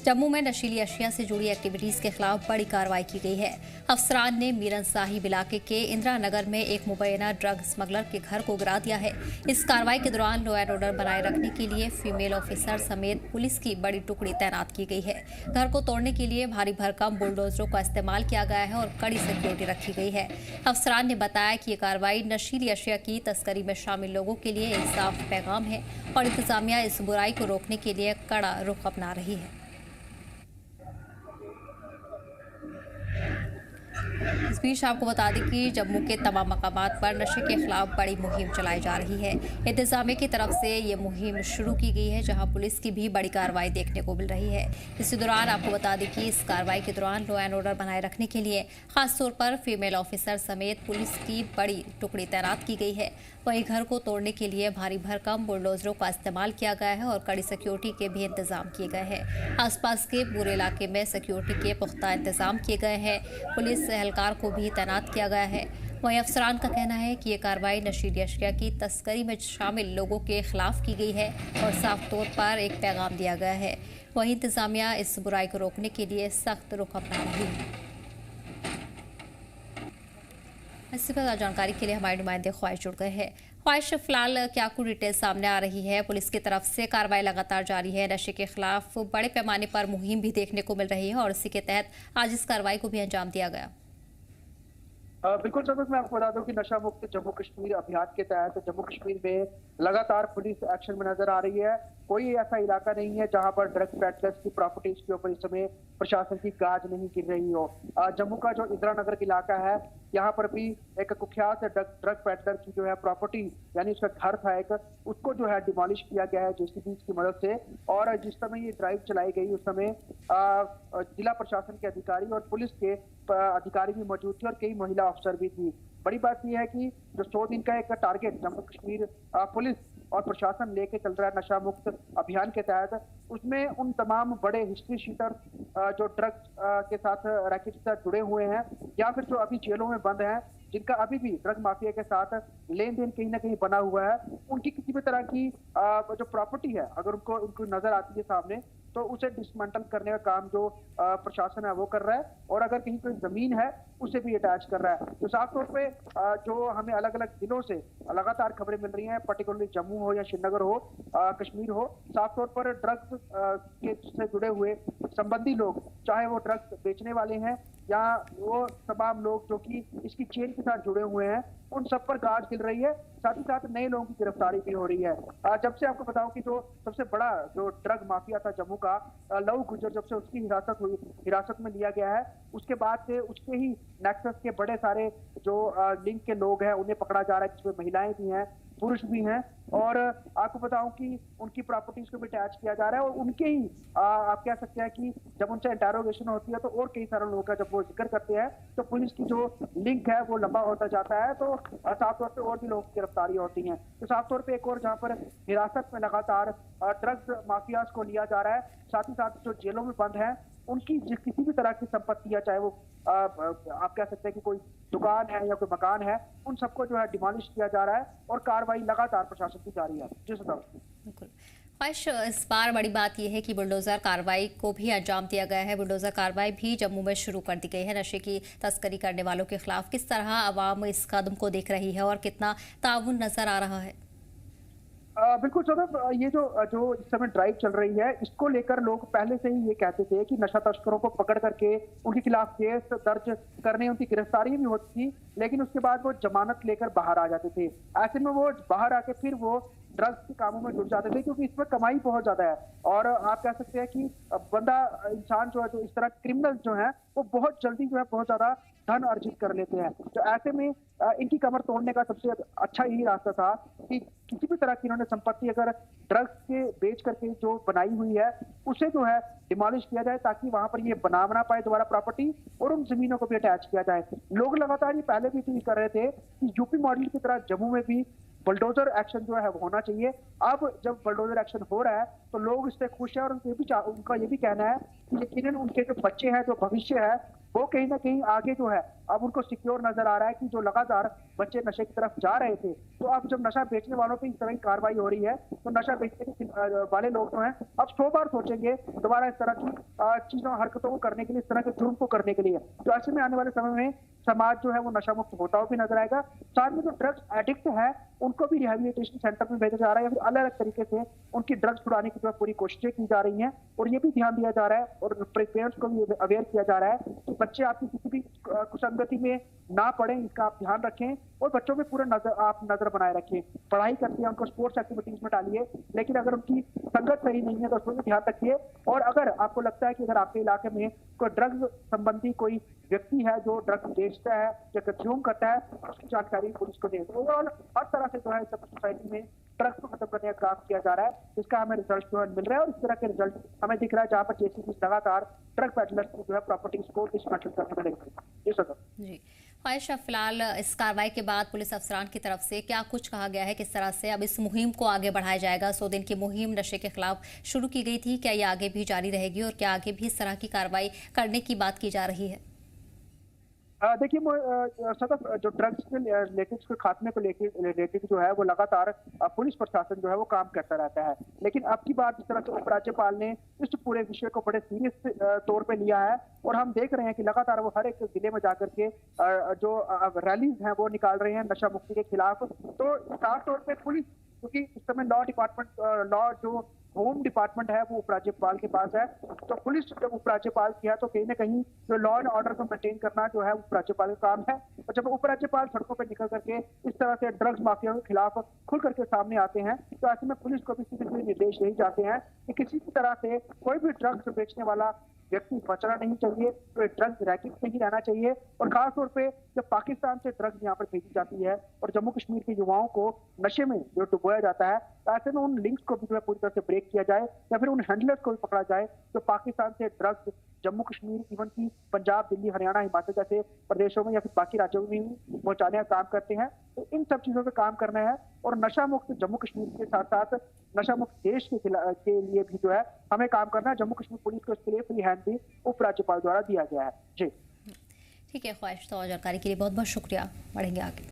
जम्मू में नशीली अशिया से जुड़ी एक्टिविटीज के खिलाफ बड़ी कार्रवाई की गई है। अफसरान ने मीरन साहिब इलाके के इंदिरा नगर में एक मुबैना ड्रग स्मगलर के घर को गिरा दिया है। इस कार्रवाई के दौरान लॉ एंड ऑर्डर बनाए रखने के लिए फीमेल ऑफिसर समेत पुलिस की बड़ी टुकड़ी तैनात की गई है। घर को तोड़ने के लिए भारी भरकम बुलडोजरों का इस्तेमाल किया गया है और कड़ी सिक्योरिटी रखी गई है। अफसरान ने बताया कि ये कार्रवाई नशीली अशिया की तस्करी में शामिल लोगों के लिए एक साफ पैगाम है और इंतजामिया इस बुराई को रोकने के लिए कड़ा रुख अपना रही है। इस बीच आपको बता दें कि जम्मू के तमाम मकामात पर नशे के खिलाफ बड़ी मुहिम चलाई जा रही है। इंतजामिया की तरफ से ये मुहिम शुरू की गई है, जहां पुलिस की भी बड़ी कार्रवाई देखने को मिल रही है। इसी दौरान आपको बता दें कि इस कार्रवाई के दौरान लॉ एंड ऑर्डर बनाए रखने के लिए खासतौर पर फीमेल ऑफिसर समेत पुलिस की बड़ी टुकड़ी तैनात की गई है। वहीं घर को तोड़ने के लिए भारी भरकम बुलडोजरों का इस्तेमाल किया गया है और कड़ी सिक्योरिटी के भी इंतजाम किए गए हैं। आसपास के पूरे इलाके में सिक्योरिटी के पुख्ता इंतजाम किए गए हैं। पुलिस एहलकार को भी तैनात किया गया है। वहीं अफसरान का कहना है कि ये कार्रवाई नशीली अशिया की तस्करी में शामिल लोगों के खिलाफ की गई है और साफ तौर पर एक पैगाम दिया गया है। वहीं इंतजामिया इस बुराई को रोकने के लिए सख्त रुख अपना रही है। इससे ज़्यादा जानकारी के लिए हमारे नुमाइंदे ख्वाहिश जुड़ गए हैं। ख्वाहिश, फिलहाल क्या कुछ डिटेल सामने आ रही है? पुलिस की तरफ से कार्रवाई लगातार जारी है, नशे के खिलाफ बड़े पैमाने पर मुहिम भी देखने को मिल रही है और इसी के तहत आज इस कार्रवाई को भी अंजाम दिया गया। बिल्कुल सबक मैं आपको बता दूं कि नशा मुक्त जम्मू कश्मीर अभियान के तहत जम्मू कश्मीर में लगातार पुलिस एक्शन में नजर आ रही है। कोई ऐसा इलाका नहीं है जहां पर ड्रग पैडलर्स की प्रॉपर्टीज के ऊपर इस समय प्रशासन की गाज नहीं गिर रही हो। जम्मू का जो इंदिरा नगर इलाका है, यहाँ पर भी एक कुख्यात ड्रग पैडलर की जो है प्रॉपर्टी यानी उसका घर था एक, उसको जो है डिमोलिश किया गया है जेसीबी की मदद से। और जिस समय ये ड्राइव चलाई गई उस समय जिला प्रशासन के अधिकारी और पुलिस के अधिकारी भी मौजूद थे और कई महिला अफसर भी थी। बड़ी बात यह है कि जो 100 दिन का एक टारगेट जम्मू कश्मीर पुलिस और प्रशासन लेके चल रहा है नशा मुक्त अभियान के तहत, उसमें उन तमाम बड़े हिस्ट्री शीटर जो ड्रग्स के साथ रैकेट के साथ जुड़े हुए हैं या फिर जो अभी जेलों में बंद हैं, जिनका अभी भी ड्रग माफिया के साथ लेन देन कहीं ना कहीं बना हुआ है, उनकी किसी भी तरह की जो प्रॉपर्टी है अगर उनको नजर आती है सामने तो उसे डिसमेंटल करने का काम जो प्रशासन है वो कर रहा है। और अगर कहीं कोई जमीन है उसे भी अटैच कर रहा है। तो साफ तौर पे जो हमें अलग अलग जिलों से लगातार खबरें मिल रही हैं, पर्टिकुलरली जम्मू हो या श्रीनगर हो, कश्मीर हो, साफ तौर पर ड्रग्स के से जुड़े हुए संबंधी लोग, चाहे वो ड्रग्स बेचने वाले हैं या वो तमाम लोग जो कि इसकी चेन के साथ जुड़े हुए हैं, उन सब पर गाज गिर रही है। साथ ही साथ नए लोगों की गिरफ्तारी भी हो रही है। जब से आपको बताऊं कि जो सबसे बड़ा जो ड्रग माफिया था जम्मू का, लव गुजर, जब से उसकी हिरासत में लिया गया है, उसके बाद से उसके ही नेक्सस के बड़े सारे जो लिंक के लोग हैं उन्हें पकड़ा जा रहा है, जिसमें महिलाएं भी हैं, पुरुष भी हैं। और आपको बताऊं कि उनकी प्रॉपर्टीज को भी अटैच किया जा रहा है और उनके ही आप कह सकते हैं कि जब उनसे इंटेरोगेशन होती है तो और कई सारे लोगों का जब वो जिक्र करते हैं तो पुलिस की जो लिंक है वो लंबा होता जाता है। तो साफ तौर पे और भी लोगों की गिरफ्तारी होती है। तो साफ तौर पे एक और जहाँ पर हिरासत में लगातार ड्रग्स माफियाज को लिया जा रहा है, साथ ही साथ जो जेलों में बंद है उनकी किसी भी तरह की संपत्ति या चाहे वो आप कह सकते हैं कि कोई दुकान है या कोई मकान है, उन सबको जो है डिमोलिश किया जा रहा है और कार्रवाई लगातार प्रशासन की जारी है। जी सर। बिल्कुल ख्वाहिश, इस बार बड़ी बात यह है कि बुलडोजर कार्रवाई को भी अंजाम दिया गया है। बुलडोजर कार्रवाई भी जम्मू में शुरू कर दी गई है। नशे की तस्करी करने वालों के खिलाफ किस तरह आवाम इस कदम को देख रही है और कितना ताउन नजर आ रहा है? बिल्कुल सदब, ये जो इस समय ड्राइव चल रही है, इसको लेकर लोग पहले से ही ये कहते थे कि नशा तस्करों को पकड़ करके उनके खिलाफ केस दर्ज करने, उनकी गिरफ्तारी भी होती थी, लेकिन उसके बाद वो जमानत लेकर बाहर आ जाते थे। ऐसे में वो बाहर आके फिर वो ड्रग्स के कामों में जुड़ जाते थे, क्योंकि इसमें कमाई बहुत ज्यादा है। और आप कह सकते हैं कि बंदा इंसान जो है, जो इस तरह क्रिमिनल जो है वो बहुत जल्दी जो है बहुत ज्यादा धन अर्जित कर लेते हैं। तो ऐसे में इनकी कमर तोड़ने का सबसे अच्छा यही रास्ता था कि किसी भी तरह की इन्होंने संपत्ति अगर ड्रग्स के बेच करके जो बनाई हुई है उसे जो है डिमोलिश किया जाए, ताकि वहां पर ये बना पाए दोबारा प्रॉपर्टी और उन जमीनों को भी अटैच किया जाए। लोग लगातार ये पहले भी अपील कर रहे थे कि यूपी मॉडल की तरह जम्मू में भी बुलडोजर एक्शन जो है वो होना चाहिए। अब जब बुलडोजर एक्शन हो रहा है तो लोग इससे खुश हैं और उनका ये भी कहना है कि यकीनन उनके जो बच्चे हैं, जो भविष्य है, वो कहीं ना कहीं आगे जो है अब उनको सिक्योर नजर आ रहा है कि जो लगातार बच्चे नशे की तरफ जा रहे थे, तो अब जब नशा बेचने वालों पे इस तरह की कार्रवाई हो रही है, तो नशा बेचने के वाले लोग जो हैं अब 100 बार सोचेंगे दोबारा इस तरह की चीजों हरकतों को करने के लिए, इस तरह के जुर्म को करने के लिए। तो ऐसे में आने वाले समय में समाज जो है वो नशा मुक्त होता हुआ भी नजर आएगा। साथ में जो ड्रग्स एडिक्ट है उनको भी रिहेबिलिटेशन सेंटर में भेजा जा रहा है, या फिर अलग अलग तरीके से उनकी ड्रग्स छुड़ाने की जो पूरी कोशिशें की जा रही हैं। और ये भी ध्यान दिया जा रहा है और पेरेंट्स को भी अवेयर किया जा रहा है कि बच्चे आपकी किसी भी कुसंगति में ना पड़े, इसका आप ध्यान रखें और बच्चों पे पूरा नजर बनाए रखें। पढ़ाई करते हैं उनको स्पोर्ट्स एक्टिविटीज में डालिए, लेकिन अगर उनकी संगत सही नहीं है तो उसमें भी ध्यान रखिए। और अगर आपको लगता है कि अगर आपके इलाके में कोई ड्रग्स संबंधी कोई व्यक्ति है जो ड्रग्स बेचता है या कंज्यूम करता है, उसकी जानकारी पुलिस को दे। ओवरऑल हर तरह से जो है सोसाइटी में ड्रग्स को खत्म करने का काम किया जा रहा है, जिसका हमें रिजल्ट जो है मिल रहा है। और इस तरह के रिजल्ट हमें दिख रहा है जहाँ पर जेसीबी लगातार ड्रग पेडलर्स की जो है प्रॉपर्टीज को डिसमेंटल करने में लगी है। जी सर। जी ख्वाहिश, फिलहाल इस कार्रवाई के बाद पुलिस अफसरान की तरफ से क्या कुछ कहा गया है, किस तरह से अब इस मुहिम को आगे बढ़ाया जाएगा? 100 दिन की मुहिम नशे के खिलाफ शुरू की गई थी, क्या ये आगे भी जारी रहेगी और क्या आगे भी इस तरह की कार्रवाई करने की बात की जा रही है? देखिए सदर जो ड्रग्स के रिलेटेड के खात्मे को रिलेटेड जो है वो लगातार पुलिस प्रशासन जो है वो काम करता रहता है। लेकिन अब की बार जिस तरह से उपराज्यपाल ने इस पूरे विषय को बड़े सीरियस तौर पे लिया है और हम देख रहे हैं कि लगातार वो हर एक जिले में जाकर के जो रैलीज हैं वो निकाल रहे हैं नशा मुक्ति के खिलाफ। तो खास तौर पर पुलिस, क्योंकि इस समय लॉ जो होम डिपार्टमेंट है वो उपराज्यपाल के पास है, तो पुलिस जब उपराज्यपाल की है तो कहीं ना कहीं जो लॉ एंड ऑर्डर को मेंटेन करना जो है उपराज्यपाल का काम है। और जब उपराज्यपाल सड़कों पर निकल करके इस तरह से ड्रग्स माफिया के खिलाफ खुल करके सामने आते हैं, तो ऐसे में पुलिस को भी सीधे निर्देश यही जाते हैं कि किसी भी तरह से कोई भी ड्रग्स बेचने वाला व्यक्ति बचना नहीं चाहिए, तो ड्रग्स रैकेट में ही रहना चाहिए। और खासतौर पे जब पाकिस्तान से ड्रग्स यहाँ पर भेजी जाती है और जम्मू कश्मीर के युवाओं को नशे में जो डुबोया जाता है, तो ऐसे में उन लिंक्स को भी पूरी तरह से ब्रेक किया जाए या फिर उन हैंडलर्स को भी पकड़ा जाए जो पाकिस्तान से ड्रग्स जम्मू कश्मीर, इवन की पंजाब, दिल्ली, हरियाणा, हिमाचल जैसे प्रदेशों में या फिर बाकी राज्यों में भी पहुंचाने का काम करते हैं। तो इन सब चीजों पे काम करना है और नशा मुक्त जम्मू कश्मीर के साथ साथ नशा मुक्त देश के लिए भी जो है हमें काम करना है। जम्मू कश्मीर पुलिस को इसके लिए फ्री हैंड भी उपराज्यपाल द्वारा दिया गया है। जी ठीक है ख्वाहिश, तो और जानकारी के लिए बहुत बहुत शुक्रिया, बढ़ेंगे आगे।